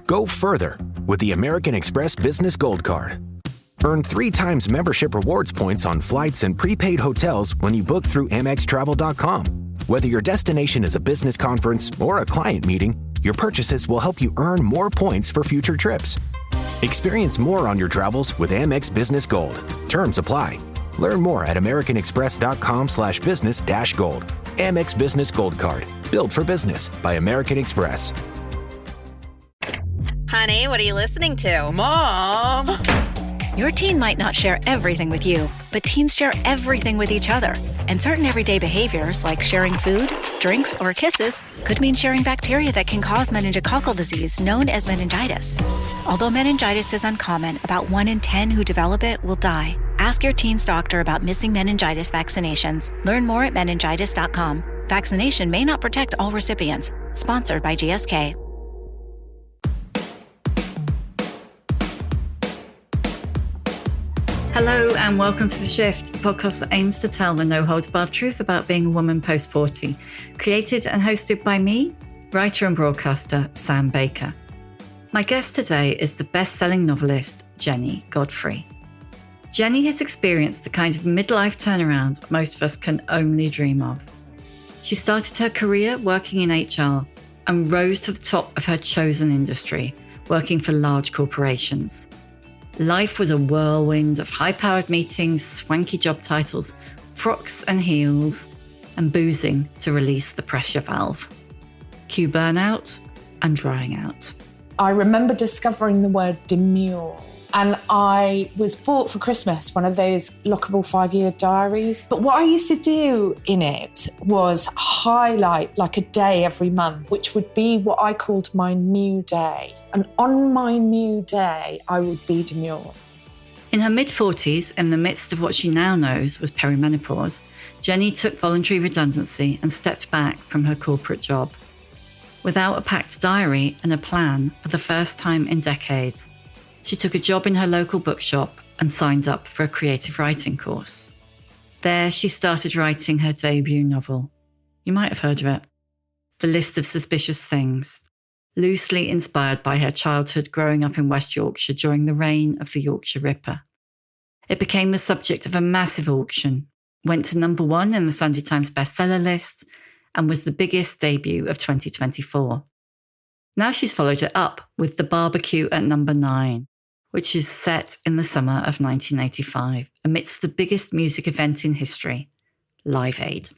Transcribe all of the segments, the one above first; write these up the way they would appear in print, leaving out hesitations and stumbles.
Go further with the American Express Business Gold Card. Earn 3 times membership rewards points on flights and prepaid hotels when you book through AmexTravel.com. Whether your destination is a business conference or a client meeting, your purchases will help you earn more points for future trips. Experience more on your travels with Amex Business Gold. Terms apply. Learn more at americanexpress.com/business-gold. Amex Business Gold Card. Built for business by American Express. Honey, what are you listening to? Mom! Your teen might not share everything with you, but teens share everything with each other. And certain everyday behaviors, like sharing food, drinks, or kisses, could mean sharing bacteria that can cause meningococcal disease, known as meningitis. Although meningitis is uncommon, about 1 in 10 who develop it will die. Ask your teen's doctor about missing meningitis vaccinations. Learn more at meningitis.com. Vaccination may not protect all recipients. Sponsored by GSK. Hello and welcome to The Shift, the podcast that aims to tell the no-holds-barred truth about being a woman post-40. Created and hosted by me, writer and broadcaster Sam Baker. My guest today is the best-selling novelist Jennie Godfrey. Jennie has experienced the kind of midlife turnaround most of us can only dream of. She started her career working in HR and rose to the top of her chosen industry, working for large corporations. Life was a whirlwind of high-powered meetings, swanky job titles, frocks and heels, and boozing to release the pressure valve. Cue burnout and drying out. I remember discovering the word demure, and I was bought for Christmas one of those lockable 5-year diaries. But what I used to do in it was highlight like a day every month, which would be what I called my new day. And on my new day, I would be demure. In her mid-40s, in the midst of what she now knows was perimenopause, Jennie took voluntary redundancy and stepped back from her corporate job. Without a packed diary and a plan for the first time in decades, she took a job in her local bookshop and signed up for a creative writing course. There, she started writing her debut novel. You might have heard of it. The List of Suspicious Things, loosely inspired by her childhood growing up in West Yorkshire during the reign of the Yorkshire Ripper. It became the subject of a massive auction, went to number 1 in the Sunday Times bestseller list, and was the biggest debut of 2024. Now she's followed it up with The Barbecue at number 9, which is set in the summer of 1985, amidst the biggest music event in history, Live Aid.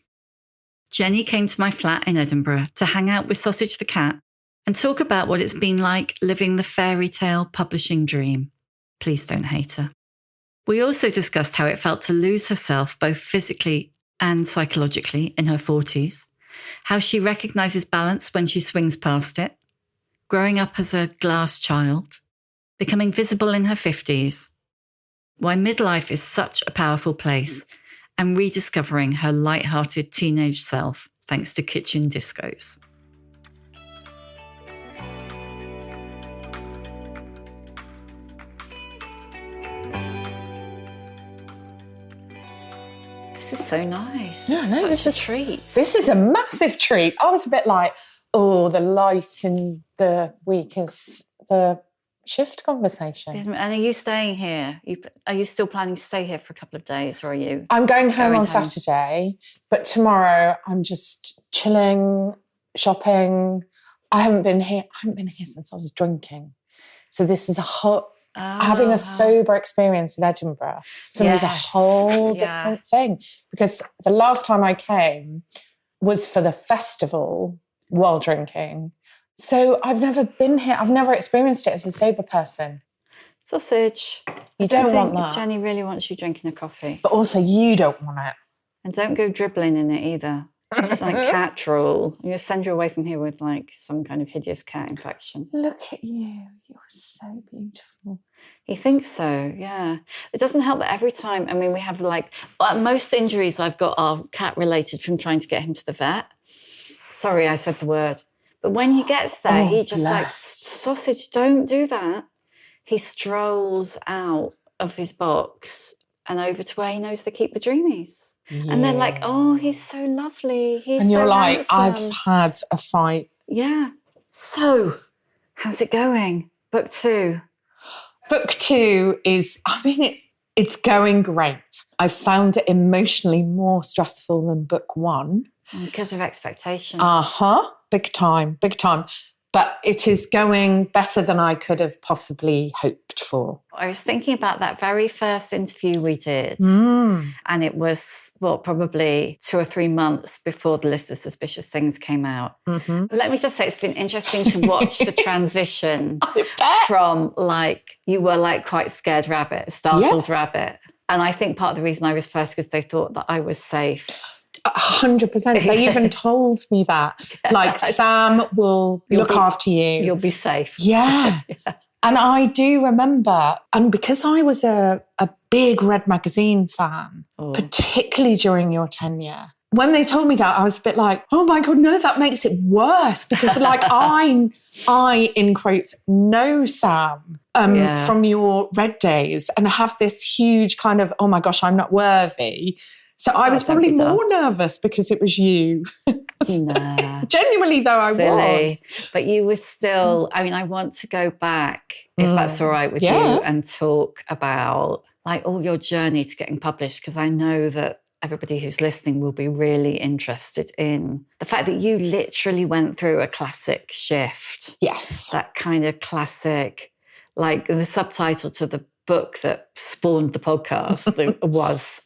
Jennie came to my flat in Edinburgh to hang out with Sausage the cat and talk about what it's been like living the fairytale publishing dream. Please don't hate her. We also discussed how it felt to lose herself both physically and psychologically in her 40s, how she recognises balance when she swings past it, growing up as a glass child, becoming visible in her 50s, why midlife is such a powerful place, and rediscovering her lighthearted teenage self thanks to kitchen discos. This is so nice. Yeah, no, this is a treat. This is a massive treat. I was a bit like, oh, the light in the week is the shift conversation. And are you staying here? Are you still planning to stay here for a couple of days, or are you? I'm going home on Saturday, but tomorrow I'm just chilling, shopping. I haven't been here since I was drinking. So this is having a sober experience in Edinburgh for me is a whole different thing. Because the last time I came was for the festival while drinking. So I've never been here. I've never experienced it as a sober person. Sausage. You don't want that. Jennie really wants you drinking a coffee. But also you don't want it. And don't go dribbling in it either. It's like cat drool. I'm going to send you away from here with like some kind of hideous cat infection. Look at you. You're so beautiful. You think so? Yeah. It doesn't help that every time, we have most injuries I've got are cat related from trying to get him to the vet. Sorry, I said the word. But when he gets there, he just Sausage, don't do that. He strolls out of his box and over to where he knows they keep the dreamies. Yeah. And they're like, oh, he's so lovely. He's and you're so like, handsome. I've had a fight. Yeah. So, How's it going? Book 2. Book 2 is, it's going great. I found it emotionally more stressful than book 1. Because of expectation. Big time. But it is going better than I could have possibly hoped for. I was thinking about that very first interview we did. And it was, probably 2 or 3 months before the list of suspicious things came out. Let me just say, it's been interesting to watch the transition from you were quite scared rabbit, startled rabbit. And I think part of the reason I was first because they thought that I was safe. 100%. They even told me that. Sam will look after you. You'll be safe. Yeah. And I do remember, and because I was a big Red magazine fan, particularly during your tenure, when they told me that, I was a bit like, oh my God, no, that makes it worse. Because I, in quotes, know Sam from your Red days and have this huge kind of, oh my gosh, I'm not worthy. So I was probably more nervous because it was you. Nah. Genuinely, though, I was. But you were still, I want to go back, if that's all right with you, and talk about all your journey to getting published, because I know that everybody who's listening will be really interested in the fact that you literally went through a classic shift. Yes. That kind of classic, the subtitle to the book that spawned the podcast was,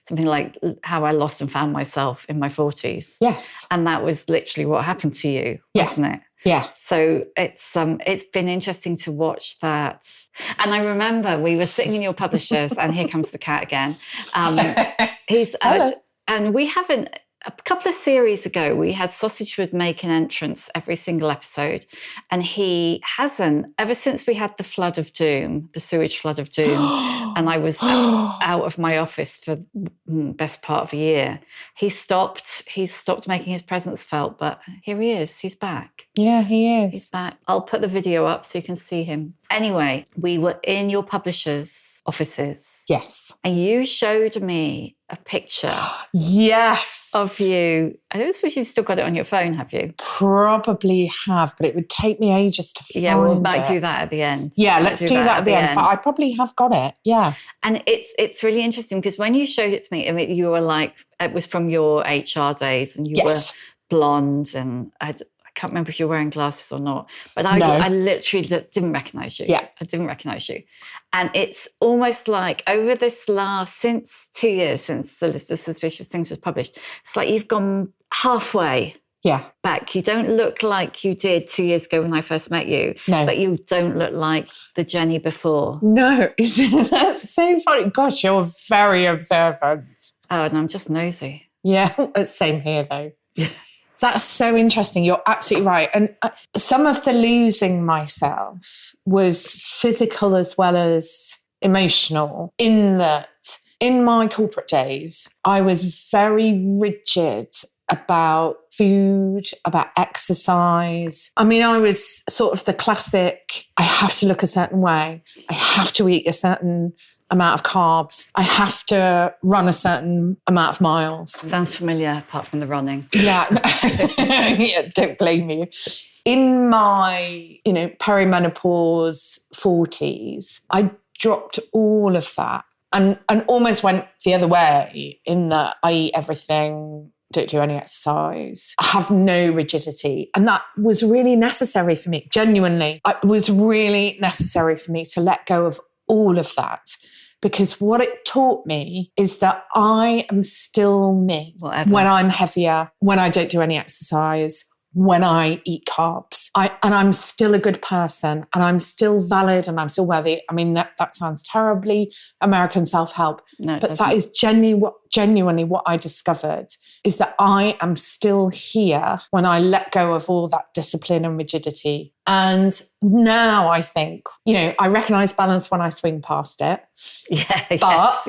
something like How I Lost and Found Myself in My 40s. Yes. And that was literally what happened to you, wasn't it? Yeah. So it's been interesting to watch that. And I remember we were sitting in your publishers, and here comes the cat again. He's out, and we haven't. A couple of series ago, we had Sausage would make an entrance every single episode, and he hasn't, ever since we had the flood of doom, the sewage flood of doom, and I was out of my office for the best part of a year. He's stopped making his presence felt, but here he is. He's back. Yeah, he is. He's back. I'll put the video up so you can see him. Anyway, we were in your publisher's offices. Yes. And you showed me a picture. Yes. Of you. I don't suppose you've still got it on your phone, have you? Probably have, but it would take me ages to find it. Yeah, we might do that at the end. Yeah, let's do that at the end. But I probably have got it, yeah. And it's really interesting because when you showed it to me, you were it was from your HR days, and you were blonde, and I can't remember if you're wearing glasses or not, but I literally didn't recognise you. Yeah. I didn't recognise you. And it's almost like over this since 2 years since the list of suspicious things was published, it's like you've gone halfway back. You don't look like you did 2 years ago when I first met you, but you don't look like the Jennie before. No, that's so funny. Gosh, you're very observant. Oh, and I'm just nosy. Yeah, same here though. Yeah. That's so interesting. You're absolutely right. And some of the losing myself was physical as well as emotional, in that in my corporate days, I was very rigid about food, about exercise. I was sort of the classic, I have to look a certain way. I have to eat a certain amount of carbs. I have to run a certain amount of miles. Sounds familiar, apart from the running. Yeah, yeah, don't blame me. In my, perimenopause 40s, I dropped all of that and almost went the other way, in that I eat everything, don't do any exercise, I have no rigidity. And that was really necessary for me, genuinely. It was really necessary for me to let go of all of that, because what it taught me is that I am still me. Whatever. When I'm heavier, when I don't do any exercise, when I eat carbs. And I'm still a good person, and I'm still valid, and I'm still worthy. That sounds terribly American self-help, but that is genuinely what I discovered, is that I am still here when I let go of all that discipline and rigidity. And now I think, I recognise balance when I swing past it. But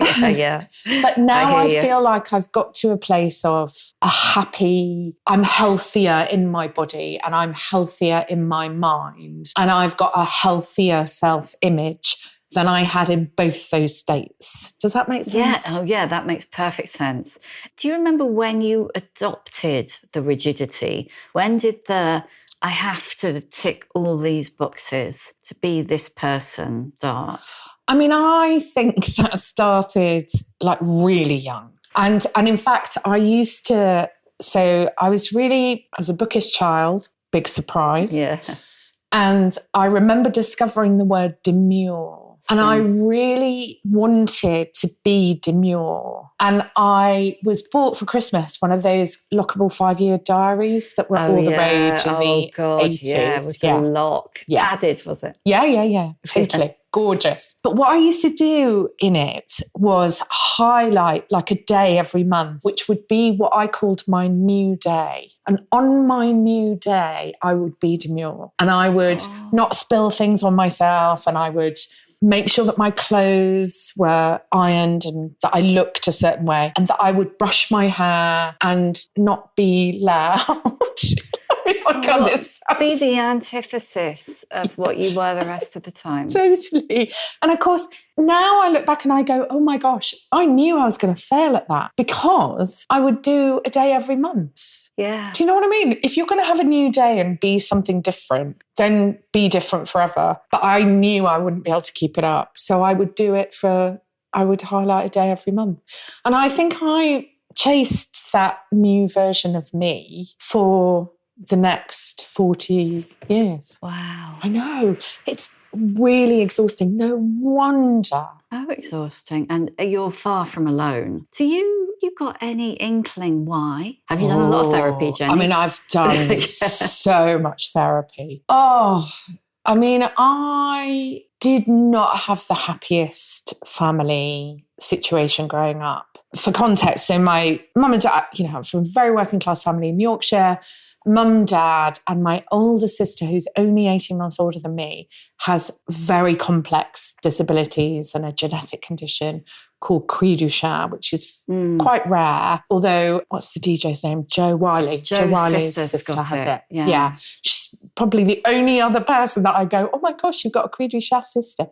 now I feel like I've got to a place of I'm healthier in my body, and I'm healthier in my mind, and I've got a healthier self-image than I had in both those states. Does that make sense? Yeah. Oh, yeah, that makes perfect sense. Do you remember when you adopted the rigidity? When did the I have to tick all these boxes to be this person start? I mean, I think that started like really young. And in fact, I was a bookish child, big surprise. Yeah. And I remember discovering the word demure. And I really wanted to be demure. And I was bought for Christmas one of those lockable 5-year diaries that were all the rage in the 80s. Yeah, with the lock. Yeah. Padded, was it? Yeah. Totally. Gorgeous. But what I used to do in it was highlight like a day every month, which would be what I called my new day. And on my new day, I would be demure. And I would not spill things on myself, and I would make sure that my clothes were ironed and that I looked a certain way, and that I would brush my hair and not be loud. Oh my God, this be the antithesis of what you were the rest of the time. Totally. And of course, now I look back and I go, oh my gosh, I knew I was going to fail at that, because I would do a day every month. Yeah. Do you know what I mean? If you're going to have a new day and be something different, then be different forever. But I knew I wouldn't be able to keep it up. So I would I would highlight a day every month. And I think I chased that new version of me for the next 40 years. Wow. I know. It's really exhausting. No wonder. So exhausting. And you're far from alone. Do you got any inkling why? Have you done a lot of therapy, Jennie? I mean, I've done so much therapy. I mean, I did not have the happiest family situation growing up. For context, so my mum and dad, I'm from a very working class family in Yorkshire. Mum, dad, and my older sister, who's only 18 months older than me, has very complex disabilities and a genetic condition called Cri du Chat, which is quite rare. Although, what's the DJ's name? Joe Wiley. Joe Wiley's sister has it. Yeah. She's probably the only other person that I go, oh my gosh, you've got a Cri du Chat sister.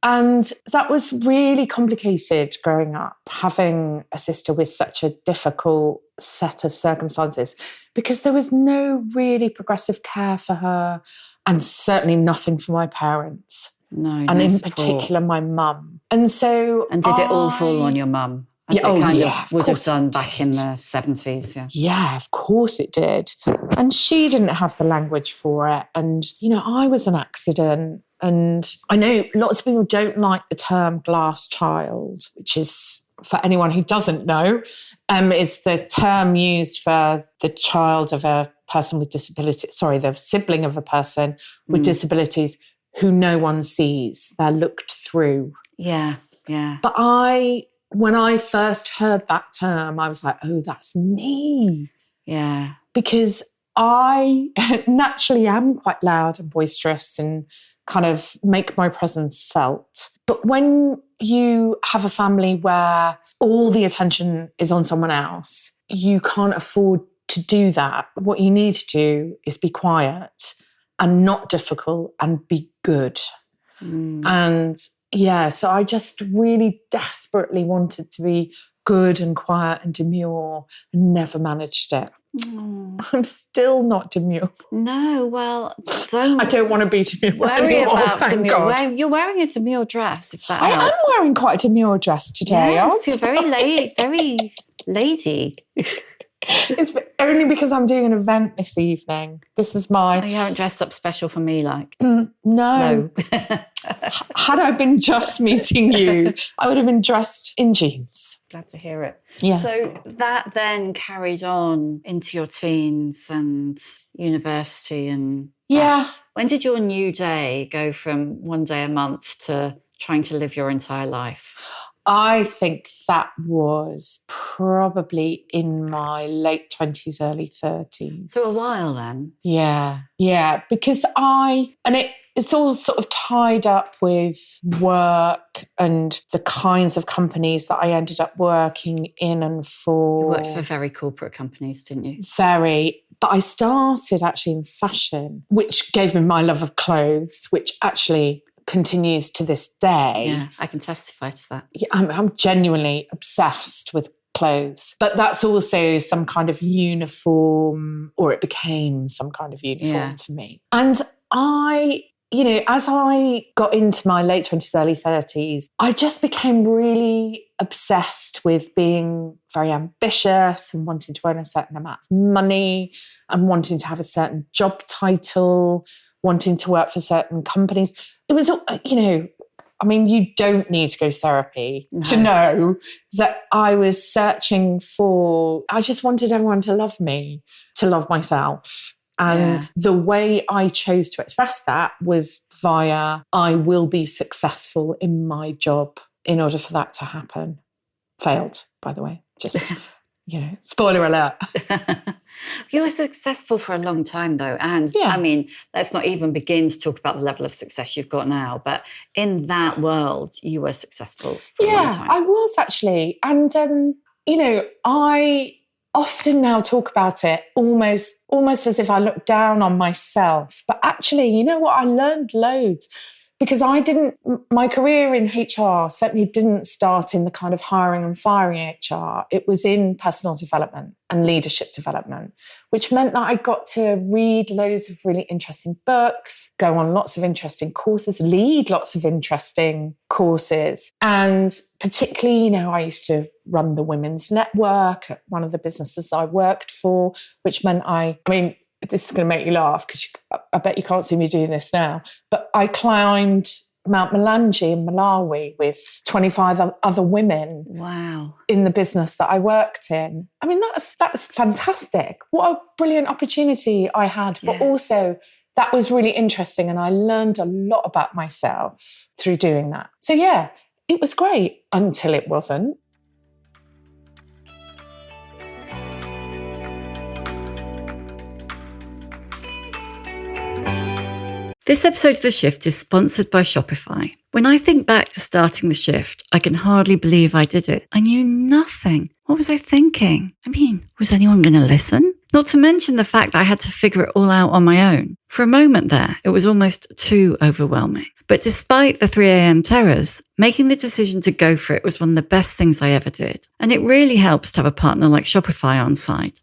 And that was really complicated growing up, having a sister with such a difficult set of circumstances, because there was no really progressive care for her, and certainly nothing for my parents. No, and in particular, my mum. And so, and did it all fall on your mum? Would have done back in the 70s, yeah. Yeah, of course it did. And she didn't have the language for it. And, I was an accident. And I know lots of people don't like the term glass child, which is, for anyone who doesn't know, is the term used for the child of a person with disability, the sibling of a person with disabilities who no one sees. They're looked through. Yeah. But when I first heard that term, I was like, oh, that's me. Yeah. Because I naturally am quite loud and boisterous and kind of make my presence felt. But when you have a family where all the attention is on someone else, you can't afford to do that. What you need to do is be quiet and not difficult and be good. And so I just really desperately wanted to be good and quiet and demure, and never managed it. I'm still not demure. No, well, I don't want to be demure anymore, thank God. You're wearing a demure dress, if that I helps. am wearing quite a demure dress today. Yes, you're very lady. It's only because I'm doing an event this evening. This is my... Oh, you haven't dressed up special for me, like? No. Had I been just meeting you, I would have been dressed in jeans. Glad to hear it. Yeah. So that then carried on into your teens and university and... Yeah. When did your new day go from one day a month to trying to live your entire life? I think that was probably in my late 20s, early 30s. So a while then? Yeah. Because it's all sort of tied up with work and the kinds of companies that I ended up working in and for. You worked for very corporate companies, didn't you? Very. But I started actually in fashion, which gave me my love of clothes, which actually continues to this day. Yeah, I can testify to that. Yeah, I'm genuinely obsessed with clothes. But that's also some kind of uniform, or it became some kind of uniform for me. And as I got into my late 20s, early 30s, I just became really obsessed with being very ambitious and wanting to earn a certain amount of money and wanting to have a certain job title, wanting to work for certain companies. It was, you don't need to go to therapy to know that I was searching I just wanted everyone to love me, to love myself. And the way I chose to express that was via, I will be successful in my job in order for that to happen. Failed, by the way. Just, spoiler alert. You were successful for a long time, though. And I mean, let's not even begin to talk about the level of success you've got now. But in that world, you were successful for a long time. Yeah, I was actually. And, I often now talk about it almost as if I look down on myself. But actually, you know what? I learned loads because my career in HR certainly didn't start in the kind of hiring and firing HR. It was in personal development and leadership development, which meant that I got to read loads of really interesting books, go on lots of interesting courses, lead lots of interesting courses. And particularly, I used to run the women's network at one of the businesses I worked for, which meant this is going to make you laugh because I bet you can't see me doing this now, but I climbed Mount Mulanje in Malawi with 25 other women. Wow. In the business that I worked in. I mean, that's fantastic. What a brilliant opportunity I had, but also that was really interesting and I learned a lot about myself through doing that. So it was great until it wasn't. This episode of The Shift is sponsored by Shopify. When I think back to starting The Shift, I can hardly believe I did it. I knew nothing. What was I thinking? Was anyone going to listen? Not to mention the fact I had to figure it all out on my own. For a moment there, it was almost too overwhelming. But despite the 3 a.m. terrors, making the decision to go for it was one of the best things I ever did. And it really helps to have a partner like Shopify on side.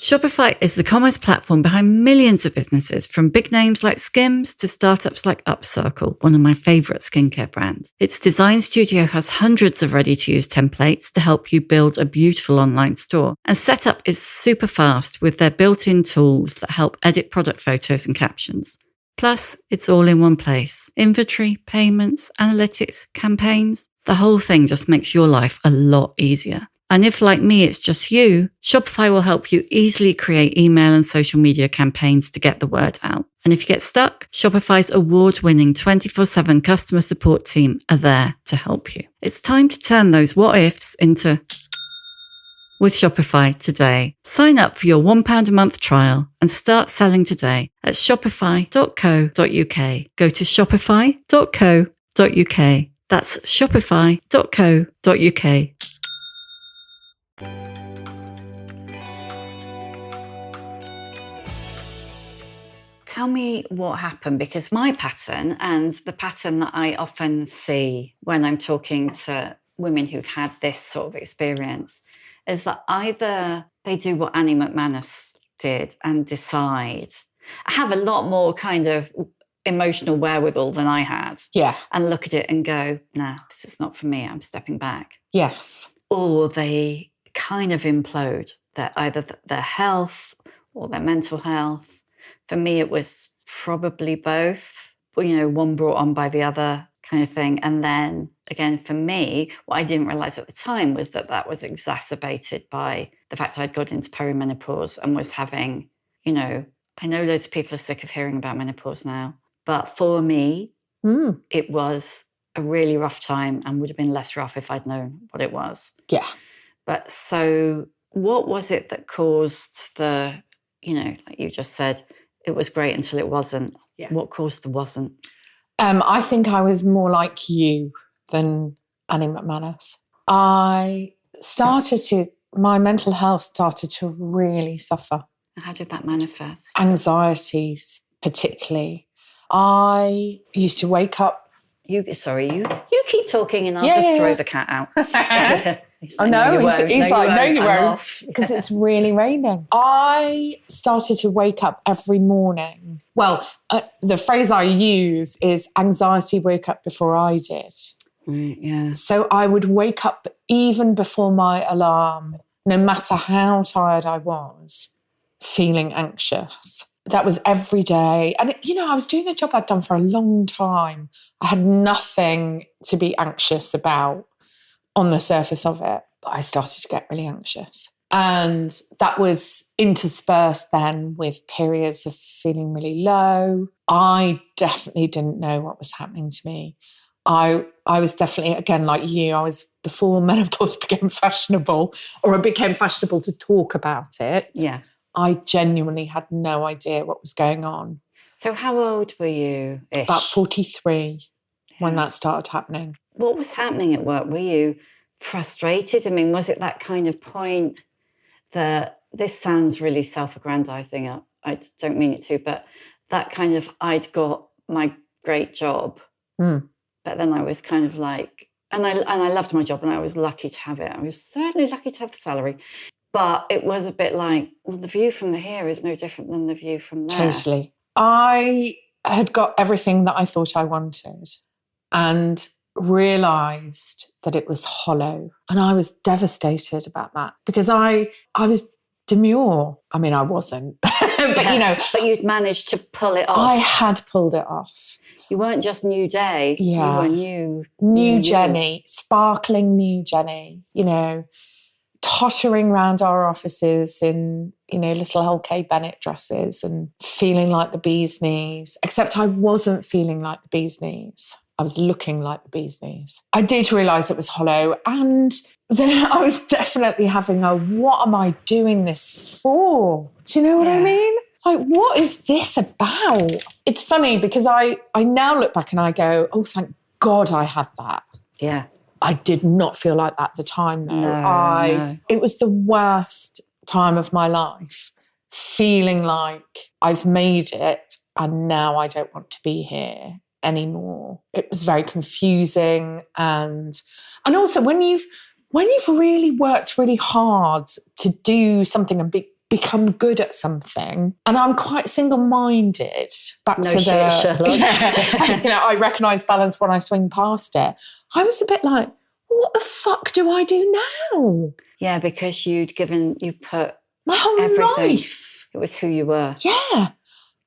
Shopify is the commerce platform behind millions of businesses, from big names like Skims to startups like Upcircle, one of my favorite skincare brands. Its design studio has hundreds of ready-to-use templates to help you build a beautiful online store. And setup is super fast with their built-in tools that help edit product photos and captions. Plus, it's all in one place. Inventory, payments, analytics, campaigns. The whole thing just makes your life a lot easier. And if, like me, it's just you, Shopify will help you easily create email and social media campaigns to get the word out. And if you get stuck, Shopify's award-winning 24/7 customer support team are there to help you. It's time to turn those what-ifs into with Shopify today. Sign up for your £1 a month trial and start selling today at shopify.co.uk. Go to shopify.co.uk. That's shopify.co.uk. Tell me what happened, because my pattern, and the pattern that I often see when I'm talking to women who've had this sort of experience, is that either they do what Annie McManus did and decide. I have a lot more kind of emotional wherewithal than I had. Yeah. And look at it and go, nah, this is not for me. I'm stepping back. Yes. Or they kind of implode, that either their health or their mental health. For me, it was probably both, one brought on by the other kind of thing. And then again, for me, what I didn't realize at the time was that was exacerbated by the fact I'd got into perimenopause and was having, I know loads of people are sick of hearing about menopause now, but for me, it was a really rough time and would have been less rough if I'd known what it was. Yeah. But so what was it that caused the, like you just said, it was great until it wasn't? Yeah. What caused the wasn't? I think I was more like you than Annie McManus. My mental health started to really suffer. How did that manifest? Anxieties, particularly. I used to wake up. You keep talking and I'll just throw the cat out. Oh no, won't. he's like, no, you I'm won't, off. because it's really raining. I started to wake up every morning. Well, the phrase I use is anxiety woke up before I did. Right, yeah. So I would wake up even before my alarm, no matter how tired I was, feeling anxious. That was every day. And, I was doing a job I'd done for a long time. I had nothing to be anxious about on the surface of it, but I started to get really anxious. And that was interspersed then with periods of feeling really low. I definitely didn't know what was happening to me. I was definitely, again, like you, I was before menopause became fashionable, or it became fashionable to talk about it. Yeah. I genuinely had no idea what was going on. So how old were you? About 43 when that started happening. What was happening at work? Were you frustrated? I mean, was it that kind of point that, this sounds really self-aggrandizing, I don't mean it to, but that kind of, I'd got my great job, but then I was kind of like, and I loved my job and I was lucky to have it. I was certainly lucky to have the salary. But it was a bit like, well, the view from here is no different than the view from there. Totally. I had got everything that I thought I wanted and realised that it was hollow. And I was devastated about that because I was demure. I mean, I wasn't. but, But you'd managed to pull it off. I had pulled it off. You weren't just new day. Yeah. You were new Jennie, sparkling new Jennie, tottering around our offices in, little LK Bennett dresses and feeling like the bee's knees, except I wasn't feeling like the bee's knees. I was looking like the bee's knees. I did realise it was hollow, and then I was definitely having what am I doing this for? Do you know what I mean? Like, what is this about? It's funny because I now look back and I go, oh, thank God I had that. Yeah. I did not feel like that at the time, though. No. It was the worst time of my life, feeling like I've made it and now I don't want to be here anymore. It was very confusing. And also when you've really worked really hard to do something and become good at something, and I'm quite single-minded. I recognise balance when I swing past it. I was a bit like, what the fuck do I do now? Yeah, because you put my whole everything. life. It was who you were. Yeah,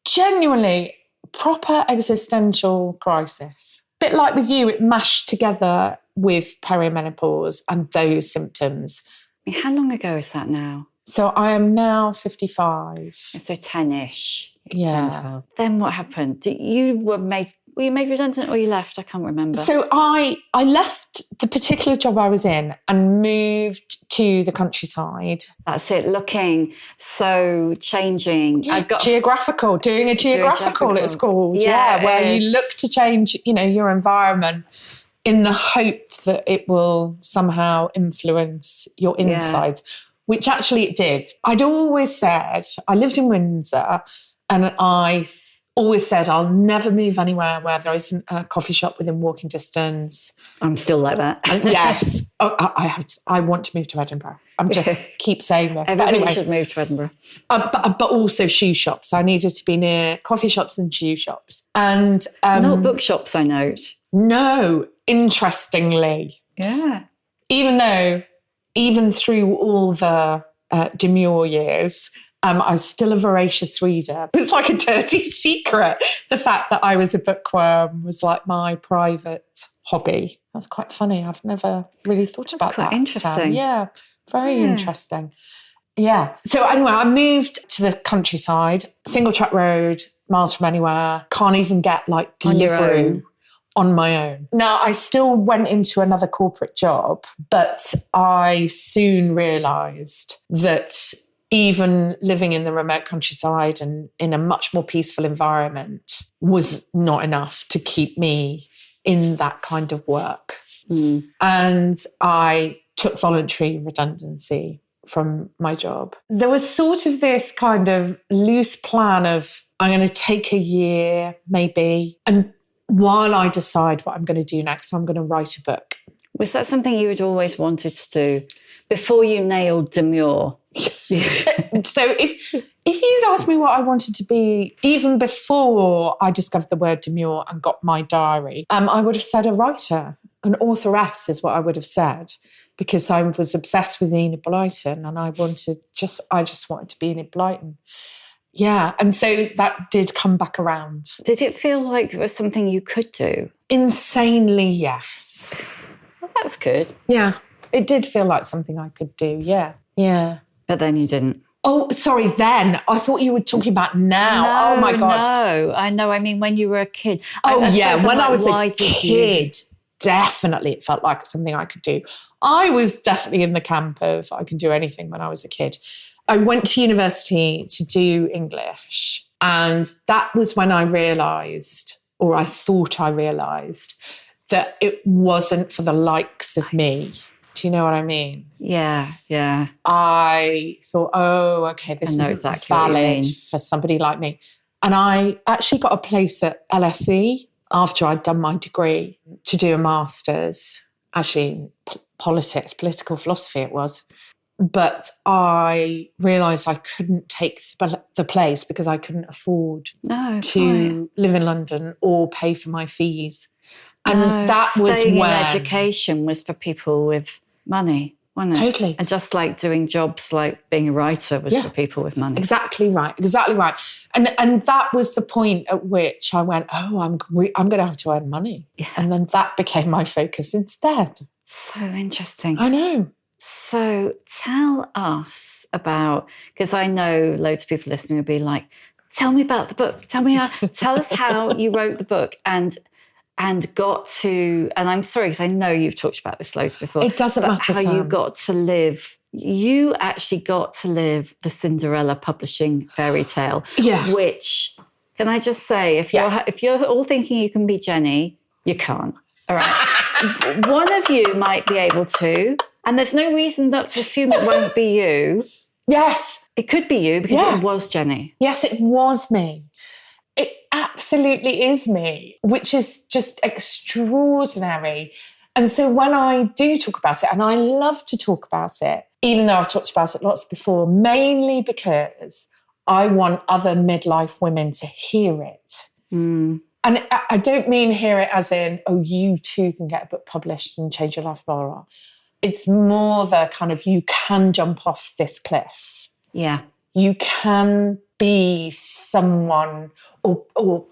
genuinely proper existential crisis. Bit like with you, it mashed together with perimenopause and those symptoms. I mean, how long ago is that now? So I am now 55. So 10-ish. Yeah. 10, 12. Then what happened? Were you made redundant or you left? I can't remember. So I left the particular job I was in and moved to the countryside. That's it, looking so changing. Yeah, doing a geographical it's called. Yeah, where you look to change, your environment in the hope that it will somehow influence your insides. Which actually it did. I'd always said, I lived in Windsor, and I always said I'll never move anywhere where there isn't a coffee shop within walking distance. I'm still like that. Yes. I want to move to Edinburgh. I'm just keep saying this. Everybody should move to Edinburgh. But also shoe shops. I needed to be near coffee shops and shoe shops. And not bookshops, I note. No, interestingly. Yeah. Even through all the demure years, I was still a voracious reader. It was like a dirty secret. The fact that I was a bookworm was like my private hobby. That's quite funny. I've never really thought about that. Interesting. Sam. Yeah, very interesting. Yeah. So anyway, I moved to the countryside, single track road, miles from anywhere. Can't even get like Deliveroo on my own. Now, I still went into another corporate job, but I soon realised that even living in the remote countryside and in a much more peaceful environment was not enough to keep me in that kind of work. And I took voluntary redundancy from my job. There was sort of this kind of loose plan of, I'm going to take a year maybe, and while I decide what I'm going to do next, I'm going to write a book. Was that something you had always wanted to do before you nailed demure? So if you'd asked me what I wanted to be, even before I discovered the word demure and got my diary, I would have said a writer. An authoress is what I would have said, because I was obsessed with Enid Blyton and I just wanted to be Enid Blyton. Yeah, and so that did come back around. Did it feel like it was something you could do? Insanely, yes. Well, that's good. Yeah, it did feel like something I could do, yeah. But then you didn't. Oh, sorry, then. I thought you were talking about now. Oh, my God. No, I know. I mean, when you were a kid. Oh, yeah, when I was a kid, definitely it felt like something I could do. I was definitely in the camp of I can do anything when I was a kid. I went to university to do English, and that was when I realised, or I thought I realised, that it wasn't for the likes of me. Do you know what I mean? Yeah. I thought, oh, okay, this is exactly valid for somebody like me. And I actually got a place at LSE after I'd done my degree to do a master's, actually in political philosophy it was. But I realised I couldn't take the place because I couldn't afford to live in London or pay for my fees. And that was when... education was for people with money, wasn't it? Totally. And just like doing jobs like being a writer was for people with money. Exactly right. And that was the point at which I went, oh, I'm going to have to earn money. Yeah. And then that became my focus instead. So interesting. I know. So tell us about, because I know loads of people listening will be like, tell me about the book. Tell us how you wrote the book and got to, and I'm sorry because I know you've talked about this loads before. It doesn't matter, how you got to live. You actually got to live the Cinderella publishing fairy tale. Yeah. Which, can I just say, if you're all thinking you can be Jennie, you can't. All right. One of you might be able to, and there's no reason not to assume it won't be you. Yes. It could be you because it was Jennie. Yes, it was me. It absolutely is me, which is just extraordinary. And so when I do talk about it, and I love to talk about it, even though I've talked about it lots before, mainly because I want other midlife women to hear it. Mm. And I don't mean hear it as in, oh, you too can get a book published and change your life, blah, blah, blah. It's more the kind of, you can jump off this cliff. Yeah. You can be someone or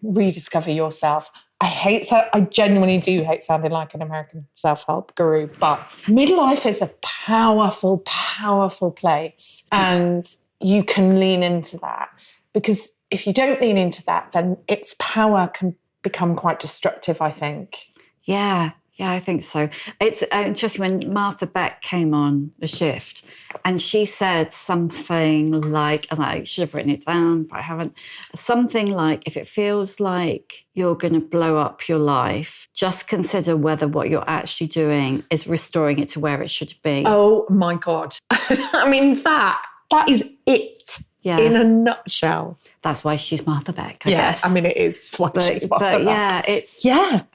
rediscover yourself. I genuinely do hate sounding like an American self-help guru, but midlife is a powerful, powerful place. And you can lean into that, because if you don't lean into that, then its power can become quite destructive, I think. Yeah, I think so. It's interesting when Martha Beck came on The Shift, and she said something like, and I should have written it down, but I haven't, something like, if it feels like you're going to blow up your life, just consider whether what you're actually doing is restoring it to where it should be. Oh my God. I mean, that is it in a nutshell. That's why she's Martha Beck, I guess. I mean, it is why she's Martha Beck.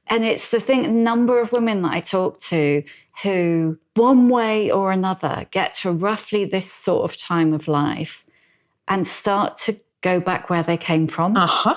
And it's the thing, a number of women that I talk to who, one way or another, get to roughly this sort of time of life and start to go back where they came from,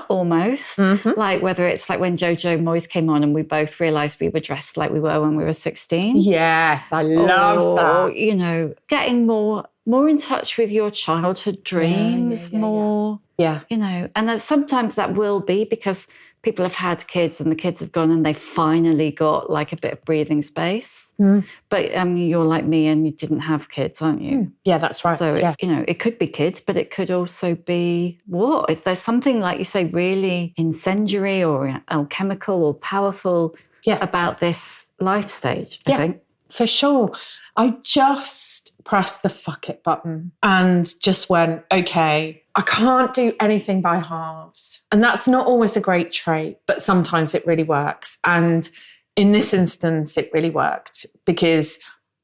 almost. Mm-hmm. Like whether it's like when Jojo Moyes came on and we both realised we were dressed like we were when we were 16. Yes, I love that. You know, getting more in touch with your childhood dreams, more, you know, and sometimes that will be because people have had kids and the kids have gone and they finally got like a bit of breathing space. Mm. But you're like me and you didn't have kids, aren't you? Mm. Yeah, that's right. So, it's, you know, it could be kids, but it could also be what? If there's something, like you say, really incendiary or alchemical or powerful about this life stage, I think. For sure. I just pressed the fuck it button and just went, okay, I can't do anything by halves. And that's not always a great trait, but sometimes it really works. And in this instance, it really worked because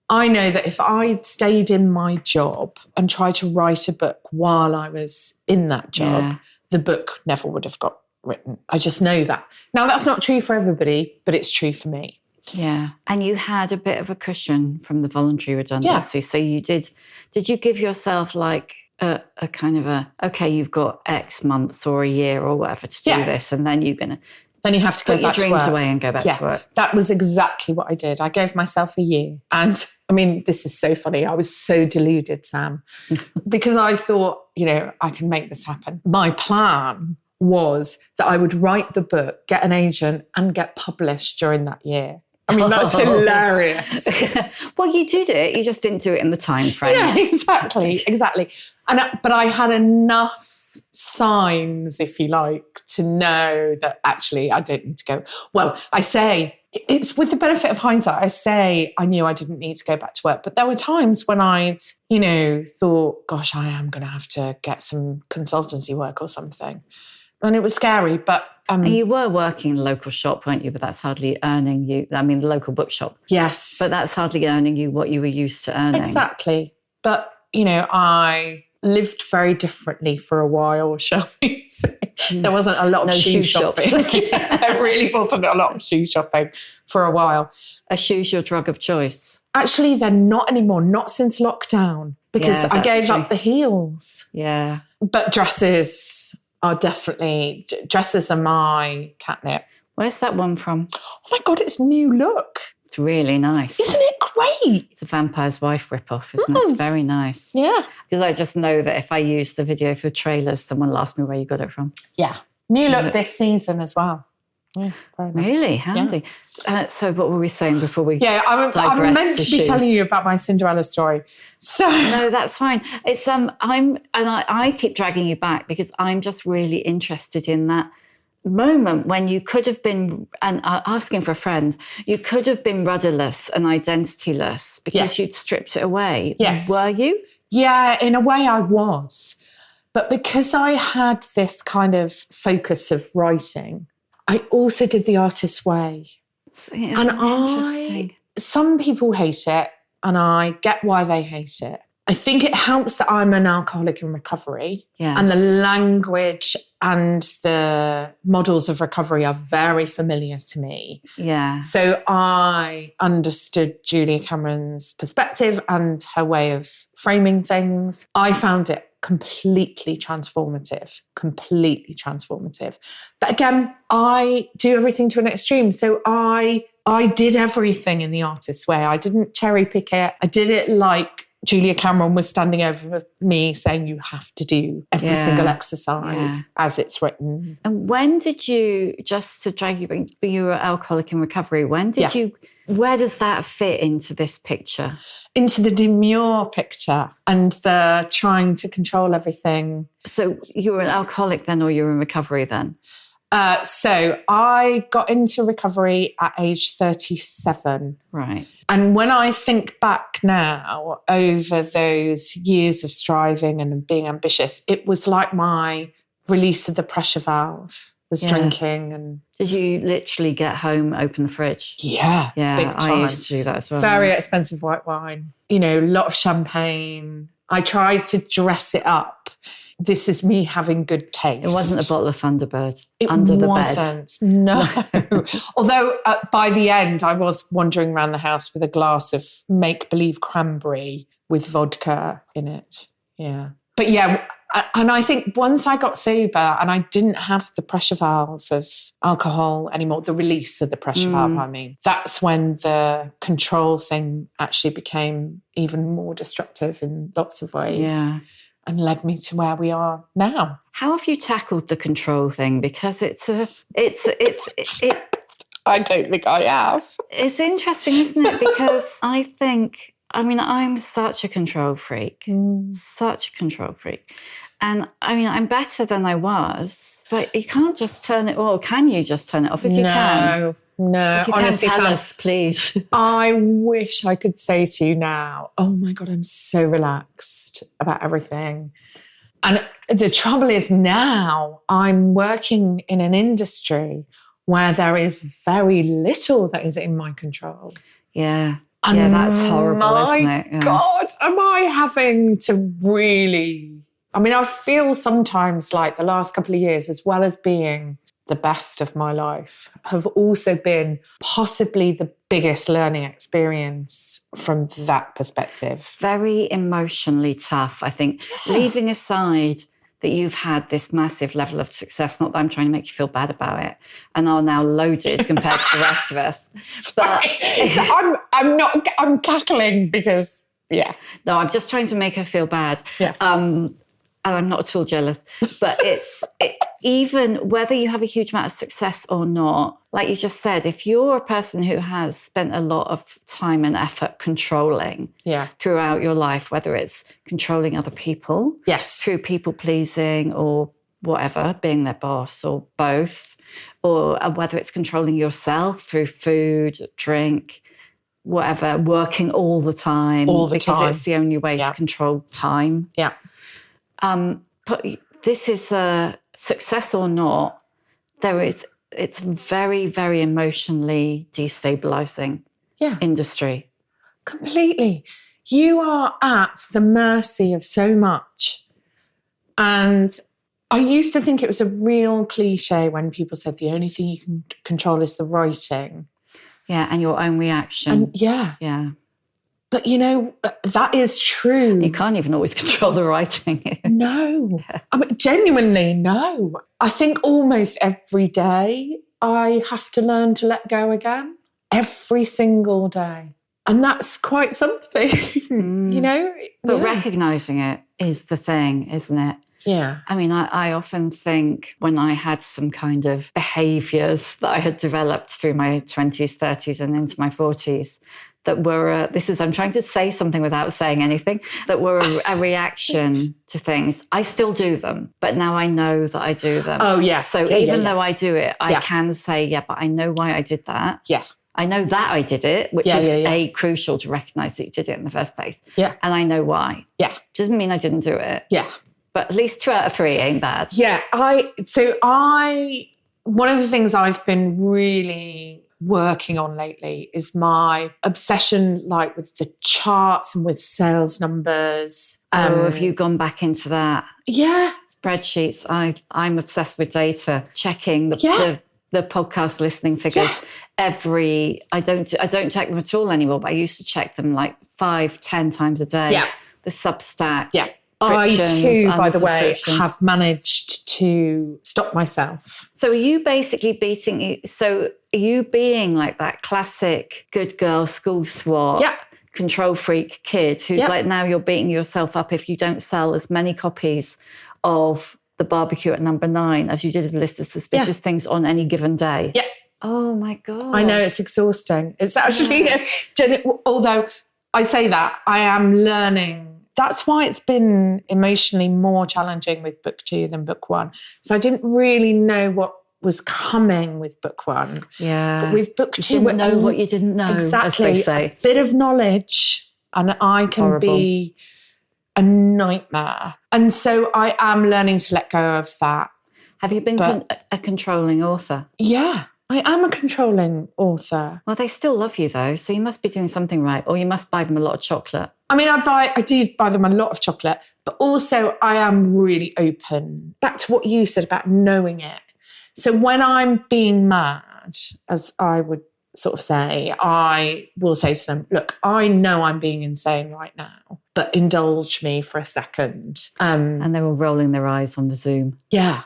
I know that if I'd stayed in my job and tried to write a book while I was in that job, the book never would have got written. I just know that. Now, that's not true for everybody, but it's true for me. Yeah. And you had a bit of a cushion from the voluntary redundancy. Yeah. So did you give yourself like a kind of okay, you've got X months or a year or whatever to do this, and then you're going to... Then you have to go back to work. Put your dreams away and go back to work. That was exactly what I did. I gave myself a year. And I mean, this is so funny. I was so deluded, Sam, because I thought, I can make this happen. My plan was that I would write the book, get an agent, and get published during that year. I mean, that's hilarious. Well, you did it. You just didn't do it in the time frame. Yeah, exactly. But I had enough signs, if you like, to know that actually I don't need to go. Well, I say, it's with the benefit of hindsight, I say I knew I didn't need to go back to work. But there were times when I'd, thought, gosh, I am going to have to get some consultancy work or something. And it was scary, but... and you were working in a local shop, weren't you? But that's hardly earning you... I mean, the local bookshop. Yes. But that's hardly earning you what you were used to earning. Exactly. But, I lived very differently for a while, shall we say. There wasn't a lot of shoe shopping. There really wasn't a lot of shoe shopping for a while. Are shoes your drug of choice? Actually, they're not anymore, not since lockdown, because I gave up the heels. Yeah. But dresses are my catnip. Where's that one from? Oh my God, it's New Look. It's really nice. Isn't it great? It's a Vampire's Wife ripoff, isn't it? It's very nice. Yeah. Because I just know that if I use the video for trailers, someone will ask me where you got it from. Yeah. New Look this season as well. Yeah, very nice. Really handy. Yeah. So what were we saying before we? Yeah, I'm meant to be telling you about my Cinderella story. So no, that's fine. It's I keep dragging you back because I'm just really interested in that moment when you could have been, and asking for a friend, you could have been rudderless and identityless because you'd stripped it away. Yes. Were you? Yeah, in a way I was. But because I had this kind of focus of writing, I also did the artist's way. Yeah, and some people hate it, and I get why they hate it. I think it helps that I'm an alcoholic in recovery, and the language and the models of recovery are very familiar to me. Yeah. So I understood Julia Cameron's perspective and her way of framing things. I found it completely transformative. But again, I do everything to an extreme. So I did everything in the artist's way. I didn't cherry pick it. I did it like Julia Cameron was standing over me saying, you have to do every single exercise as it's written. And when did you, just to drag you were alcoholic in recovery, when did you, where does that fit into this picture? Into the demure picture and the trying to control everything. So you were an alcoholic then, or you were in recovery then? So I got into recovery at age 37. Right. And when I think back now over those years of striving and being ambitious, it was like my release of the pressure valve was drinking. And did you literally get home, open the fridge? Yeah, big time. I used to do that as well. Very expensive white wine, a lot of champagne. I tried to dress it up. This is me having good taste. It wasn't a bottle of Thunderbird it under the wasn't, bed. No. Although by the end, I was wandering around the house with a glass of make-believe cranberry with vodka in it. Yeah. But and I think once I got sober and I didn't have the pressure valve of alcohol anymore, the release of the pressure valve, I mean, that's when the control thing actually became even more destructive in lots of ways. Yeah. And led me to where we are now. How have you tackled the control thing? Because it's I don't think I have. It's interesting, isn't it? Because I'm such a control freak. Such a control freak. And I'm better than I was, but you can't just turn it off. Can you just turn it off if you can? No, if you honestly, can, tell us, please. I wish I could say to you now, oh my God, I'm so relaxed about everything. And the trouble is now I'm working in an industry where there is very little that is in my control. Yeah. And that's horrible, isn't it? My God, am I having to really... I feel sometimes like the last couple of years, as well as being the best of my life have also been possibly the biggest learning experience from that perspective. Very emotionally tough, I think. Leaving aside that you've had this massive level of success, not that I'm trying to make you feel bad about it, and are now loaded compared to the rest of us. But I'm cackling because, yeah. No, I'm just trying to make her feel bad. Yeah. And I'm not at all jealous. But even whether you have a huge amount of success or not, like you just said, if you're a person who has spent a lot of time and effort controlling throughout your life, whether it's controlling other people, through people pleasing or whatever, being their boss or both, or whether it's controlling yourself through food, drink, whatever, working all the time. Because it's the only way to control time. Yeah. But this is a success or not, it's very, very emotionally destabilizing industry. Completely. You are at the mercy of so much. And I used to think it was a real cliche when people said the only thing you can control is the writing. Yeah, and your own reaction. And yeah. But, you know, that is true. You can't even always control the writing. No. I mean, genuinely, no. I think almost every day I have to learn to let go again. Every single day. And that's quite something, you know? But recognising it is the thing, isn't it? Yeah. I mean, I often think when I had some kind of behaviours that I had developed through my 20s, 30s and into my 40s, that were, I'm trying to say something without saying anything, that were a reaction to things. I still do them, but now I know that I do them. Oh, yeah. So even though I do it, I can say, but I know why I did that. Yeah. I know that I did it, which is crucial to recognise that you did it in the first place. Yeah. And I know why. Yeah. Doesn't mean I didn't do it. Yeah. But at least 2 out of 3 ain't bad. Yeah. One of the things I've been really working on lately is my obsession, like with the charts and with sales numbers. Have you gone back into that? Yeah. Spreadsheets. I'm obsessed with data, checking the podcast listening figures. I don't check them at all anymore, but I used to check them like 5-10 times a day. Yeah. The Substack. Yeah. I too, by the way, have managed to stop myself. So are you basically are you being like that classic good girl school swat, control freak kid who's like, now you're beating yourself up if you don't sell as many copies of The Barbecue at Number 9 as you did of List of Suspicious Things on any given day? Yeah. Oh my God. I know, it's exhausting. It's actually, although I say that, I am learning. That's why it's been emotionally more challenging with book 2 than book 1. So I didn't really know what was coming with book 1. Yeah. But with book 2... You didn't know what you didn't know, exactly, as they say. A bit of knowledge and I can be a nightmare. And so I am learning to let go of that. Have you been a controlling author? Yeah. I am a controlling author. Well, they still love you though, so you must be doing something right, or you must buy them a lot of chocolate. I mean, I do buy them a lot of chocolate, but also I am really open. Back to what you said about knowing it. So when I'm being mad, as I would sort of say, I will say to them, look, I know I'm being insane right now, but indulge me for a second. And they were rolling their eyes on the Zoom. Yeah.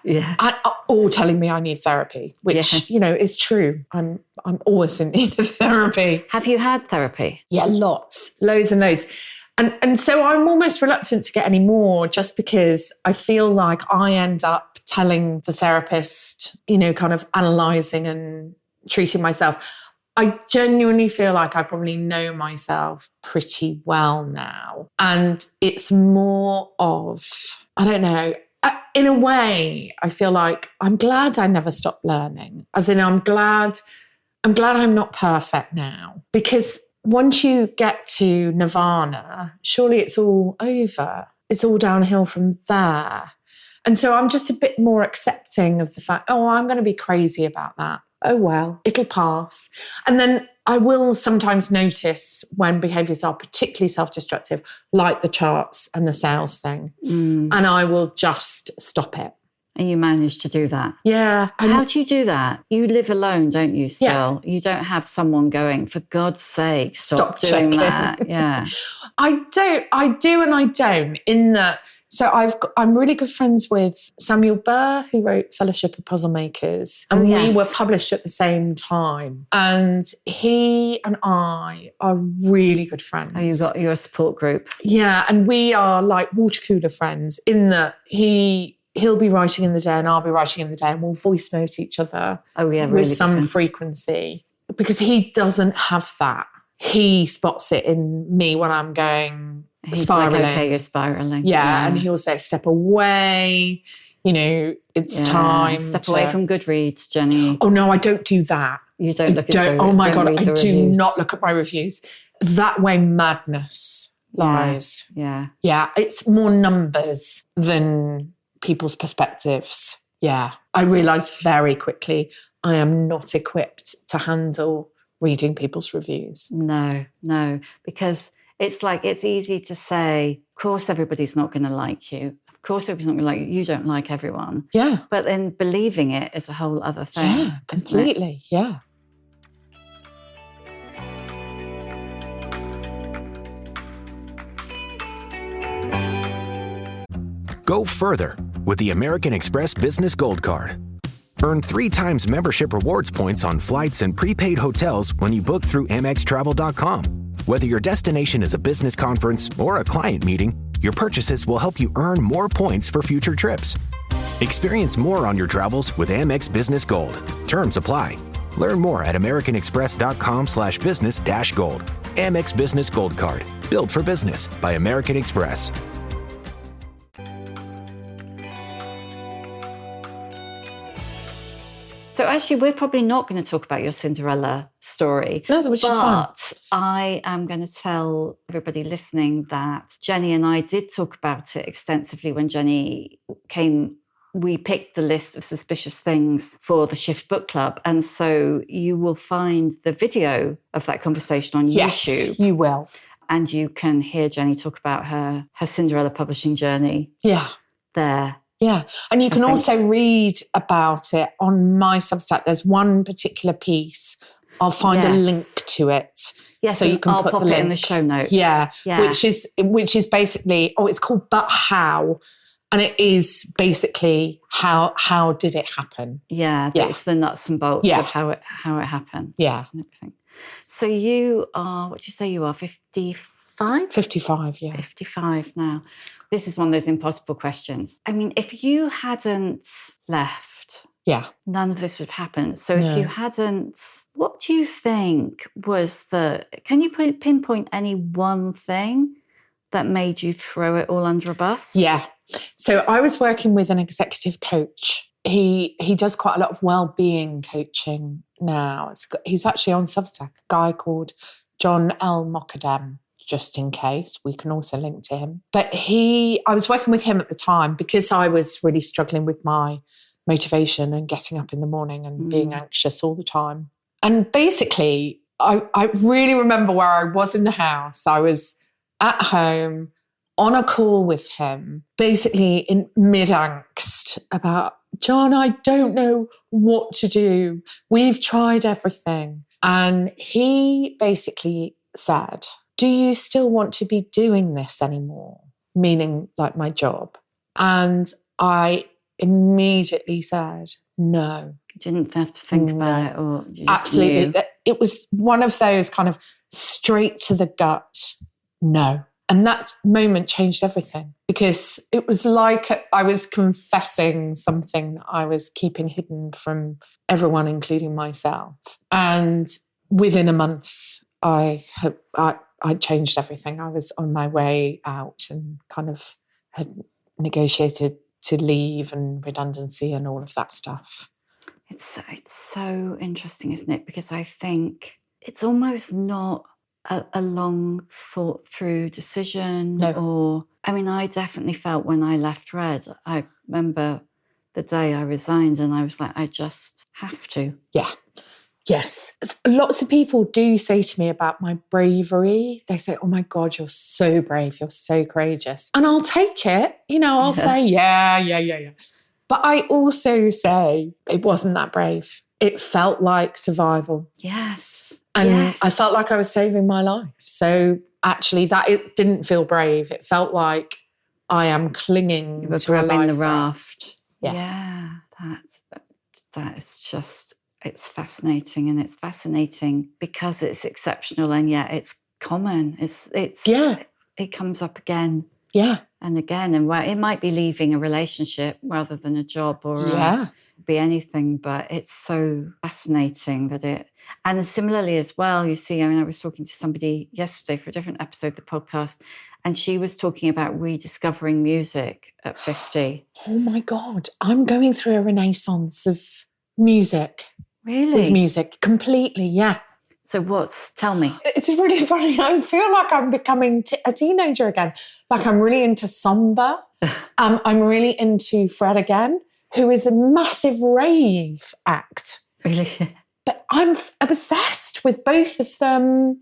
Or telling me I need therapy, which, you know, is true. I'm always in need of therapy. Have you had therapy? Yeah, loads and loads. And so I'm almost reluctant to get any more just because I feel like I end up telling the therapist, you know, kind of analysing and treating myself. I genuinely feel like I probably know myself pretty well now. And it's more of, I don't know, in a way, I feel like I'm glad I never stopped learning. As in, I'm glad I'm not perfect now. Because once you get to nirvana, surely it's all over. It's all downhill from there. And so I'm just a bit more accepting of the fact, I'm going to be crazy about that. Oh, well, it'll pass. And then I will sometimes notice when behaviours are particularly self-destructive, like the charts and the sales thing, and I will just stop it. And you managed to do that. Yeah. How do you do that? You live alone, don't you, still? Yeah. You don't have someone going, for God's sake, stop doing checking. that. Yeah. I do and I don't, in that. So I'm really good friends with Samuel Burr, who wrote Fellowship of Puzzle Makers. And we were published at the same time. And he and I are really good friends. Oh, you got your support group. Yeah. And we are like water cooler friends, in that he'll be writing in the day and I'll be writing in the day, and we'll voice note each other with some frequency, because he doesn't have that. He spots it in me when I'm going spiraling. Like, okay, you're spiraling. Yeah, and he'll say, step away, it's time. Step away from Goodreads, Jenny. Oh, no, I don't do that. You don't look at Oh, my God, I do not look at my reviews. That way madness lies. Yeah. Yeah, it's more numbers than people's perspectives. Yeah, I realised very quickly I am not equipped to handle reading people's reviews. No, because it's like, it's easy to say, of course everybody's not going to like you. Of course everybody's not going to like you. You don't like everyone. Yeah. But then believing it is a whole other thing. Yeah, completely. Yeah. Go further with the American Express Business Gold Card. Earn 3 times membership rewards points on flights and prepaid hotels when you book through amextravel.com. Whether your destination is a business conference or a client meeting, your purchases will help you earn more points for future trips. Experience more on your travels with Amex Business Gold. Terms apply. Learn more at americanexpress.com/business-gold. Amex Business Gold Card. Built for business by American Express. So actually, we're probably not going to talk about your Cinderella story. No, which is fun. But I am going to tell everybody listening that Jenny and I did talk about it extensively when Jenny came. We picked the list of suspicious things for the Shift Book Club. And so you will find the video of that conversation on YouTube. Yes, you will. And you can hear Jenny talk about her Cinderella publishing journey. Yeah. There. Yeah. And you can also read about it on my Substack. There's one particular piece. I'll find a link to it. Yes, so you can I'll put pop the link it in the show notes. Yeah. Which is basically, it's called But How? And it is basically how did it happen? Yeah. It's the nuts and bolts of how it happened. Yeah. And everything. So you are, what do you say you are, 55? 55, yeah. 55 now. This is one of those impossible questions. I mean, if you hadn't left, none of this would have happened. So if you hadn't, what do you think was can you pinpoint any one thing that made you throw it all under a bus? Yeah. So I was working with an executive coach. He does quite a lot of well-being coaching now. He's actually on Substack, a guy called John L. Mockadam. Just in case, we can also link to him. But I was working with him at the time because I was really struggling with my motivation and getting up in the morning and being anxious all the time. And basically, I really remember where I was in the house. I was at home on a call with him, basically in mid-angst about, John, I don't know what to do. We've tried everything. And he basically said, do you still want to be doing this anymore? Meaning like my job. And I immediately said, no. You didn't have to think about it or you just absolutely knew. It was one of those kind of straight to the gut, no. And that moment changed everything because it was like I was confessing something that I was keeping hidden from everyone, including myself. And within a month, I changed everything. I was on my way out and kind of had negotiated to leave and redundancy and all of that stuff. It's so interesting, isn't it? Because I think it's almost not a long thought through decision. No. Or, I mean, I definitely felt when I left Red, I remember the day I resigned and I was like, I just have to. Yeah. Yes. Lots of people do say to me about my bravery. They say, oh my God, you're so brave. You're so courageous. And I'll take it. I'll say, yeah. But I also say it wasn't that brave. It felt like survival. Yes. And yes. I felt like I was saving my life. So actually it didn't feel brave. It felt like I am clinging you were to a grabbing life the raft. Yeah. That is just, it's fascinating. And it's fascinating because it's exceptional and yet it's common. It comes up again. Yeah. And again, and it might be leaving a relationship rather than a job or be anything, but it's so fascinating that and similarly as well, you see, I mean, I was talking to somebody yesterday for a different episode of the podcast, and she was talking about rediscovering music at 50. Oh my God, I'm going through a renaissance of music. Really? With music, completely, yeah. So tell me. It's really funny. I feel like I'm becoming a teenager again. Like I'm really into samba. I'm really into Fred again, who is a massive rave act. Really? But I'm obsessed with both of them.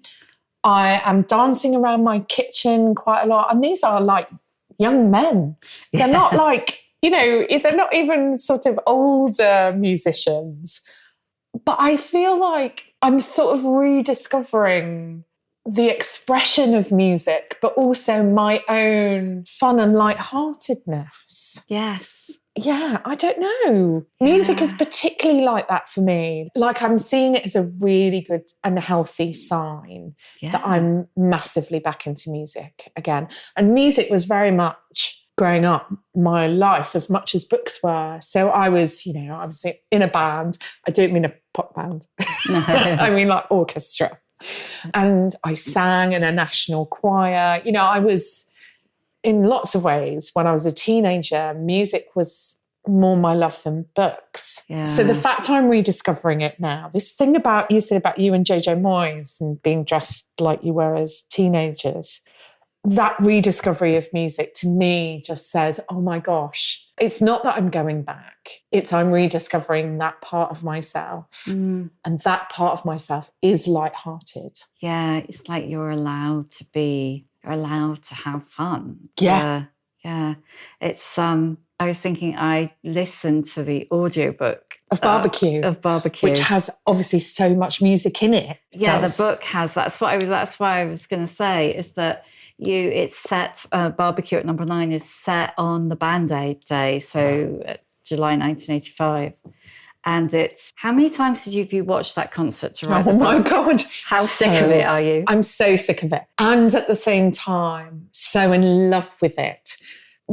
I am dancing around my kitchen quite a lot. And these are like young men. They're not like, they're not even sort of older musicians. But I feel like I'm sort of rediscovering the expression of music, but also my own fun and lightheartedness. Yes. Yeah, I don't know. Music is particularly like that for me. Like I'm seeing it as a really good and healthy sign that I'm massively back into music again. And music was very much growing up my life as much as books were. So I was in a band. I don't mean a pop band. I mean like orchestra. And I sang in a national choir. I was, in lots of ways, when I was a teenager, music was more my love than books. Yeah. So the fact I'm rediscovering it now, this thing you said about you and Jojo Moyes and being dressed like you were as teenagers, that rediscovery of music to me just says, oh my gosh, it's not that I'm going back. It's I'm rediscovering that part of myself. And that part of myself is lighthearted. Yeah, it's like you're allowed to have fun. Yeah. It's, I was thinking I listened to the audiobook of Barbecue. Which has obviously so much music in it. Yeah, the book has. That's why I was going to say is that it's set, Barbecue at Number 9 is set on the Band Aid Day, so July 1985. And it's, how many times did you watch that concert to write the book? Oh my God. How sick of it are you? I'm so sick of it. And at the same time, so in love with it.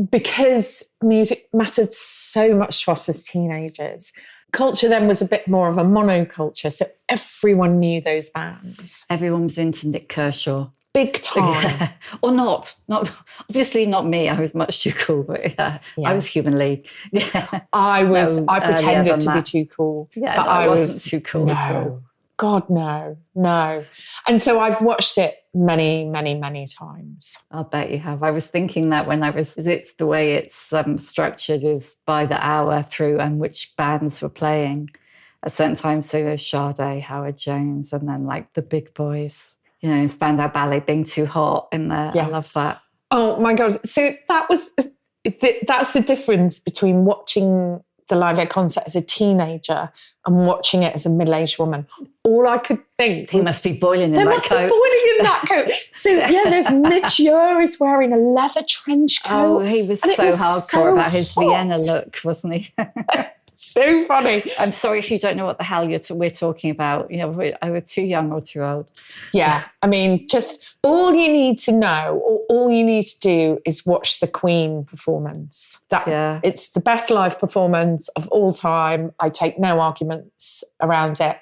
Because music mattered so much to us as teenagers. Culture then was a bit more of a monoculture, so everyone knew those bands. Everyone was into Nick Kershaw. Big time. Or not obviously not me. I was much too cool, but I was Human League. I pretended to be too cool. Yeah, but I wasn't too cool at all. God, no. And so I've watched it many, many, many times. I'll bet you have. I was thinking that it's the way it's structured is by the hour through and which bands were playing at certain times. So Sade, Howard Jones, and then like the big boys. Spandau Ballet being too hot in there. Yeah. I love that. Oh my God. So that's the difference between watching the Live Aid concert as a teenager and watching it as a middle-aged woman. All I could think... He must be boiling in that coat. They must be boiling in that coat. So there's Mitch Ure is wearing a leather trench coat. Oh, he was so hardcore about his Vienna look, wasn't he? So funny. I'm sorry if you don't know what the hell we're talking about. We're too young or too old. Yeah. I mean, just all you need to know or all you need to do is watch the Queen performance. It's the best live performance of all time. I take no arguments around it.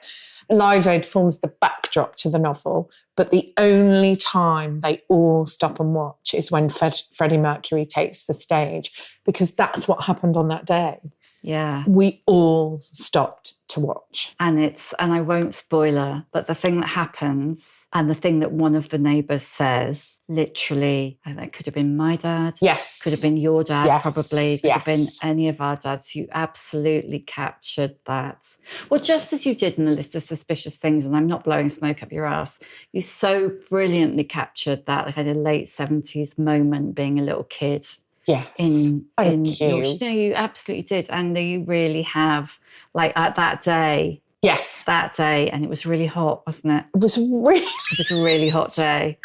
Live Aid forms the backdrop to the novel, but the only time they all stop and watch is when Freddie Mercury takes the stage, because that's what happened on that day. Yeah. We all stopped to watch. And I won't spoiler, but the thing that happens and the thing that one of the neighbours says, literally, that could have been my dad. Yes. Could have been your dad, probably. Could have been Yes. any of our dads. You absolutely captured that. Well, just as you did in the list of suspicious things, and I'm not blowing smoke up your ass, you so brilliantly captured that kind of late 70s moment being a little kid. Yes. in Thank your, you. no, you absolutely did. And you really have, like, at that day, Yes. and it was really hot, wasn't it? It was really... It was a really hot day.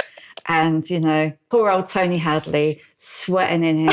And, you know, poor old Tony Hadley sweating in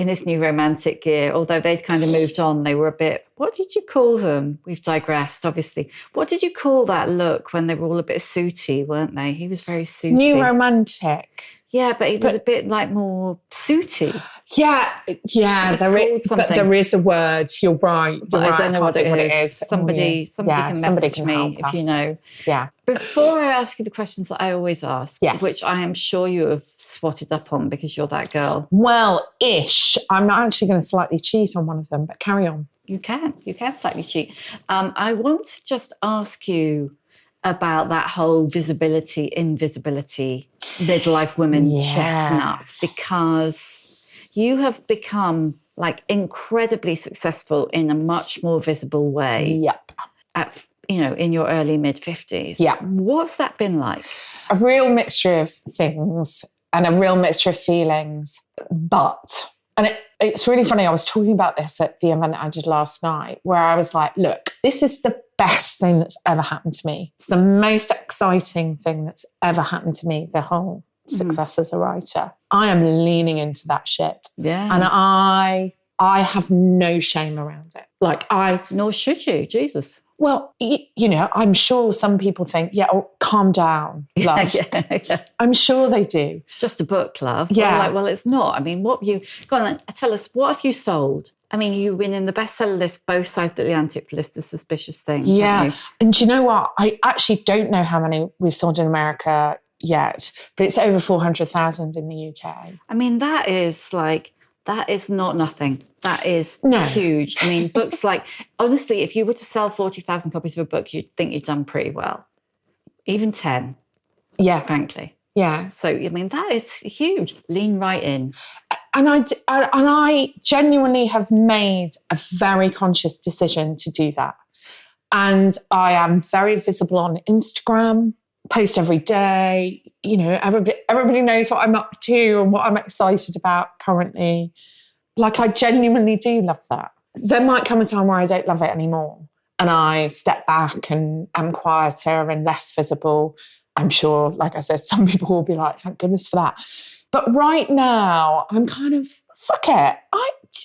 his new romantic gear, although they'd kind of moved on. They were a bit, what did you call them? We've digressed, obviously. What did you call that look when they were all a bit suity, weren't they? He was very suity. New romantic. Yeah, but he was a bit like more suity. Yeah, but there is a word. You're right. I don't know what it is. Somebody can message me if you know. Yeah. Before I ask you the questions that I always ask, Yes. which I am sure you have swatted up on because you're that girl. Well, ish. I'm actually going to slightly cheat on one of them, but carry on. You can slightly cheat. I want to just ask you about that whole visibility, invisibility, midlife women chestnut, because you have become like incredibly successful in a much more visible way. Yep. In your early mid-50s. Yeah. What's that been like? A real mixture of things and a real mixture of feelings. And it's really funny, I was talking about this at the event I did last night, where I was like, look, this is the best thing that's ever happened to me. It's the most exciting thing that's ever happened to me, the whole success as a writer. I am leaning into that shit. Yeah. And I have no shame around it. Nor should you, Jesus. Well, I'm sure some people think, calm down, love. Yeah. I'm sure they do. It's just a book, love. Yeah. Well, it's not. I mean, go on, tell us, what have you sold? I mean, you've been in the bestseller list, both sides of the Atlantic list of suspicious things. Yeah. And do you know what? I actually don't know how many we've sold in America yet, but it's over 400,000 in the UK. I mean, that is not nothing. That is huge. I mean, books like, honestly, if you were to sell 40,000 copies of a book, you'd think you'd done pretty well. Even 10. Yeah. Frankly. Yeah. So, I mean, that is huge. Lean right in. And I genuinely have made a very conscious decision to do that. And I am very visible on Instagram, post every day. You know, everybody knows what I'm up to and what I'm excited about currently. Like, I genuinely do love that. There might come a time where I don't love it anymore and I step back and am quieter and less visible. I'm sure, like I said, some people will be like, thank goodness for that. But right now, I'm kind of, fuck it.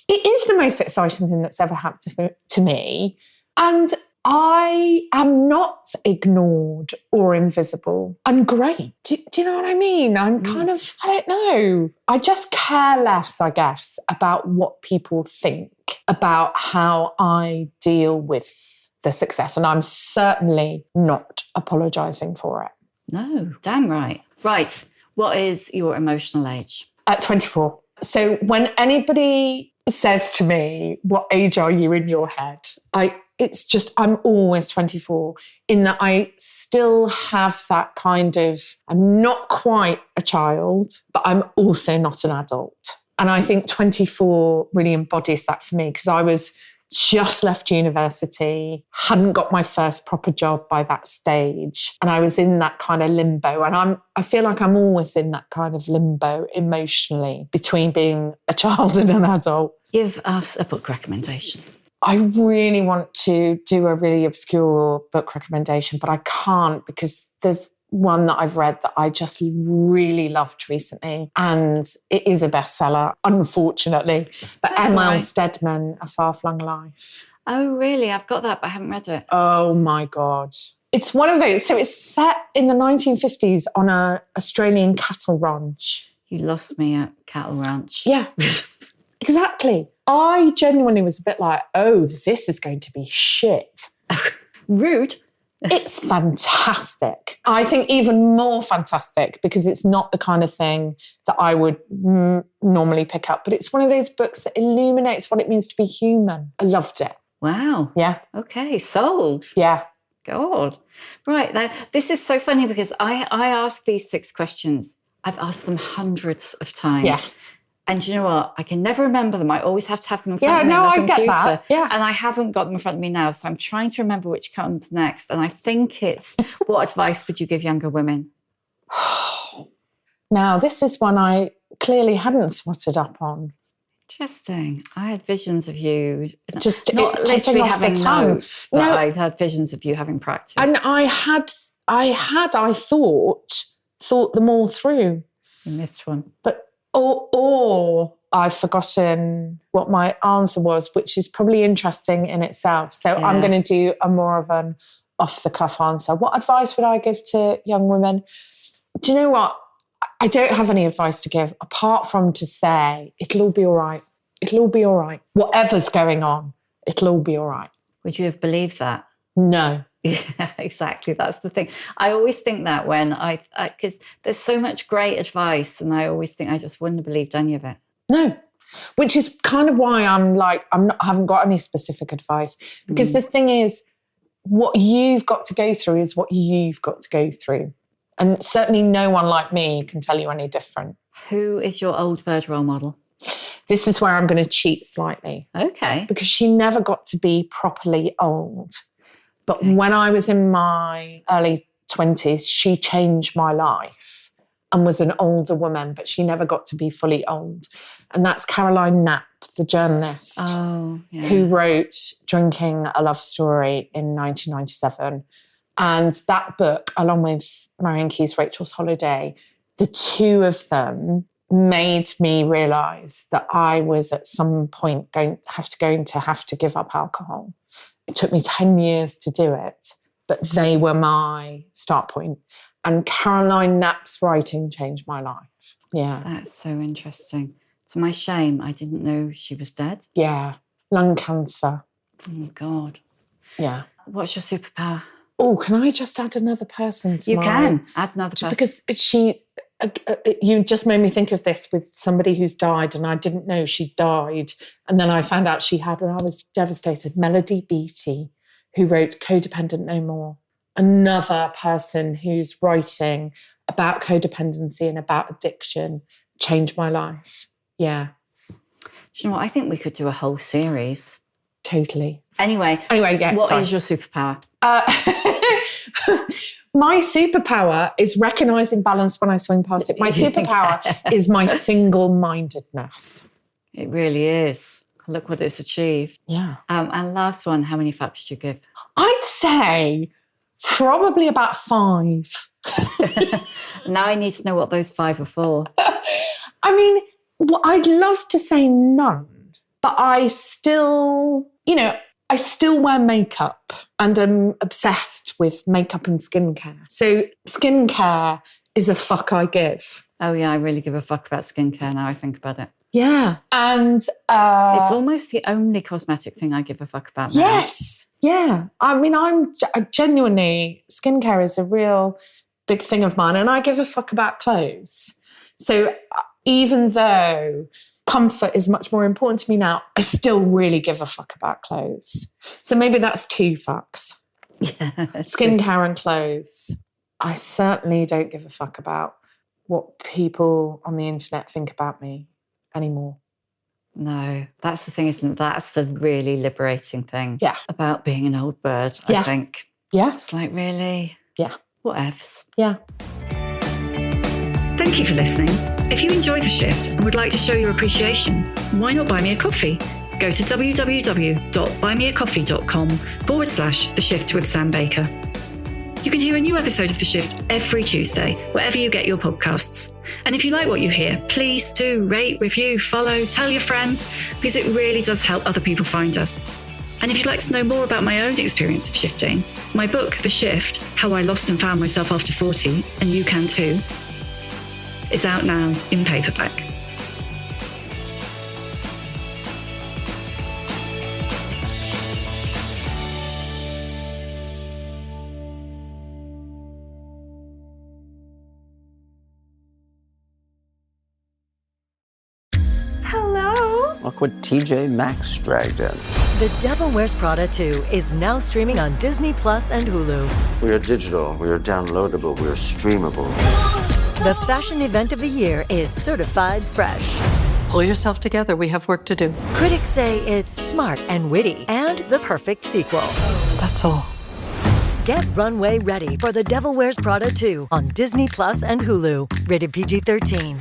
It is the most exciting thing that's ever happened to me. And I am not ignored or invisible. I'm great. Do you know what I mean? I'm kind of, I don't know. I just care less, I guess, about what people think about how I deal with the success. And I'm certainly not apologising for it. No, damn right. Right. What is your emotional age? At 24. So when anybody says to me, what age are you in your head? I'm always 24, in that I still have that kind of, I'm not quite a child, but I'm also not an adult. And I think 24 really embodies that for me, because I was just left university, hadn't got my first proper job by that stage. And I was in that kind of limbo. And I feel like I'm always in that kind of limbo emotionally between being a child and an adult. Give us a book recommendation. I really want to do a really obscure book recommendation, but I can't, because there's one that I've read that I just really loved recently, and it is a bestseller, unfortunately. But M.L. Stedman, A Far-Flung Life. Oh, really? I've got that, but I haven't read it. Oh, my God. It's one of those. So it's set in the 1950s on an Australian cattle ranch. You lost me at cattle ranch. Yeah, exactly. I genuinely was a bit like, oh, this is going to be shit. Rude. It's fantastic. I think even more fantastic because it's not the kind of thing that I would normally pick up. But it's one of those books that illuminates what it means to be human. I loved it. Wow. Yeah. Okay, sold. Yeah. God. Right. Now, this is so funny because I ask these 6 questions. I've asked them hundreds of times. Yes. And you know what? I can never remember them. I always have to have them in front of me on my computer. Get that. Yeah. And I haven't got them in front of me now. So I'm trying to remember which comes next. And I think it's, what advice would you give younger women? Now, this is one I clearly hadn't swatted up on. Interesting. I had visions of you Just not tipping literally off the having tongue. notes, but No. I had visions of you having practice. And I thought them all through. You missed one. But or I've forgotten what my answer was, which is probably interesting in itself. So I'm going to do a more of an off-the-cuff answer. What advice would I give to young women? Do you know what? I don't have any advice to give apart from to say, it'll all be all right. It'll all be all right. Whatever's going on, it'll all be all right. Would you have believed that? No. Yeah, exactly. That's the thing. I always think that when because there's so much great advice, and I always think I just wouldn't have believed any of it. No. Which is kind of why I haven't got any specific advice. Because the thing is, what you've got to go through is what you've got to go through. And certainly no one like me can tell you any different. Who is your old bird role model? This is where I'm going to cheat slightly. Okay. Because she never got to be properly old. But when I was in my early 20s, she changed my life and was an older woman, but she never got to be fully old. And that's Caroline Knapp, the journalist, who wrote Drinking a Love Story in 1997. And that book, along with Marian Keyes' Rachel's Holiday, the two of them made me realise that I was at some point going to have to give up alcohol. It took me 10 years to do it, but they were my start point. And Caroline Knapp's writing changed my life. Yeah. That's so interesting. To my shame, I didn't know she was dead. Yeah. Lung cancer. Oh, God. Yeah. What's your superpower? Oh, can I just add another person to You can add another person. Because you just made me think of this with somebody who's died, and I didn't know she died. And then I found out she had, and I was devastated. Melody Beattie, who wrote Codependent No More. Another person who's writing about codependency and about addiction changed my life. Yeah. Do you know what? I think we could do a whole series. Totally. Anyway, yeah. What is your superpower? My superpower is recognising balance when I swing past it. My superpower is my single-mindedness. It really is. Look what it's achieved. Yeah. And last one, how many fucks do you give? I'd say probably about 5. Now I need to know what those 5 are for. I mean, I'd love to say none, but I still wear makeup and I'm obsessed with makeup and skincare. So skincare is a fuck I give. Oh, yeah, I really give a fuck about skincare now I think about it. Yeah. And it's almost the only cosmetic thing I give a fuck about now. Yes. Yeah. I mean, I'm genuinely, skincare is a real big thing of mine, and I give a fuck about clothes. So even though comfort is much more important to me now, I still really give a fuck about clothes. So maybe that's 2 fucks. Yeah, skincare and clothes. I certainly don't give a fuck about what people on the internet think about me anymore. No, that's the thing, isn't it? That's the really liberating thing about being an old bird, I think. Yeah. It's like, really? Yeah. Whatevs. Yeah. Thank you for listening. If you enjoy The Shift and would like to show your appreciation, why not buy me a coffee? Go to www.buymeacoffee.com/The Shift with Sam Baker. You can hear a new episode of The Shift every Tuesday, wherever you get your podcasts. And if you like what you hear, please do rate, review, follow, tell your friends, because it really does help other people find us. And if you'd like to know more about my own experience of shifting, my book, The Shift, How I Lost and Found Myself After 40, and you can too, is out now in paperback. Look what TJ Maxx dragged in. The Devil Wears Prada 2 is now streaming on Disney Plus and Hulu. We are digital, we are downloadable, we are streamable. The fashion event of the year is certified fresh. Pull yourself together, we have work to do. Critics say it's smart and witty and the perfect sequel. That's all. Get runway ready for The Devil Wears Prada 2 on Disney Plus and Hulu. Rated PG-13.